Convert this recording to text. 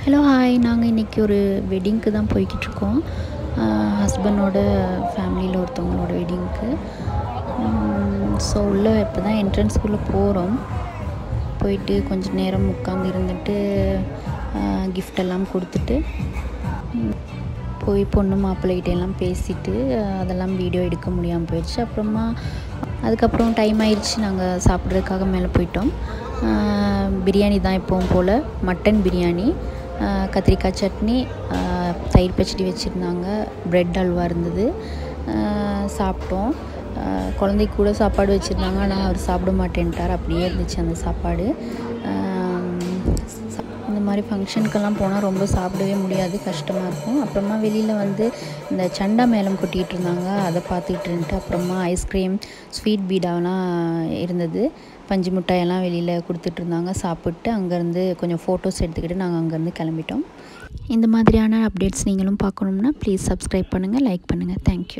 Hello hi, நாங்கள் இன்றைக்கி ஒரு வெட்டிங்க்கு தான் போய்கிட்ருக்கோம். ஹஸ்பண்டோட ஃபேமிலியில் ஒருத்தவங்களோட வெட்டிங்க்கு. ஸோ உள்ளே இப்போ தான் என்ட்ரன்ஸ்குள்ளே போகிறோம். போயிட்டு கொஞ்சம் நேரம் உட்காந்து இருந்துட்டு கிஃப்டெல்லாம் கொடுத்துட்டு போய் பொண்ணு மாப்பிள்ளைகிட்டையெல்லாம் பேசிவிட்டு அதெல்லாம் வீடியோ எடுக்க முடியாமல் போயிடுச்சு. அதுக்கப்புறம் டைம் ஆயிடுச்சு, நாங்கள் சாப்பிட்றதுக்காக மேலே போயிட்டோம். பிரியாணி தான் எப்பவும் போல், மட்டன் பிரியாணி, கத்திரிக்காய் சட்னி, தயிர் பச்சடி வச்சுருந்தாங்க, ப்ரெட் அல்வா இருந்தது. சாப்பிட்டோம். குழந்தைக்கு கூட சாப்பாடு வச்சுருந்தாங்க, ஆனால் அவர் சாப்பிட மாட்டேன்ட்டார். அப்படியே இருந்துச்சு அந்த சாப்பாடு. இந்த மாதிரி ஃபங்க்ஷனுக்கெல்லாம் போனால் ரொம்ப சாப்பிடவே முடியாது, கஷ்டமாக இருக்கும். அப்புறமா வெளியில் வந்து இந்த சண்டா மேளம் கொட்டிகிட்டு இருந்தாங்க, அதை பார்த்துக்கிட்டு இருந்துட்டு அப்புறமா ஐஸ்கிரீம், ஸ்வீட் பீடாவெலாம் இருந்தது, பஞ்சு மிட்டாயெல்லாம் வெளியில் கொடுத்துட்ருந்தாங்க. சாப்பிட்டு அங்கேருந்து கொஞ்சம் ஃபோட்டோஸ் எடுத்துக்கிட்டு நாங்கள் அங்கேருந்து கிளம்பிட்டோம். இந்த மாதிரியான அப்டேட்ஸ் நீங்களும் பார்க்கணும்னா ப்ளீஸ் சப்ஸ்கிரைப் பண்ணுங்கள், லைக் பண்ணுங்கள். தேங்க்யூ.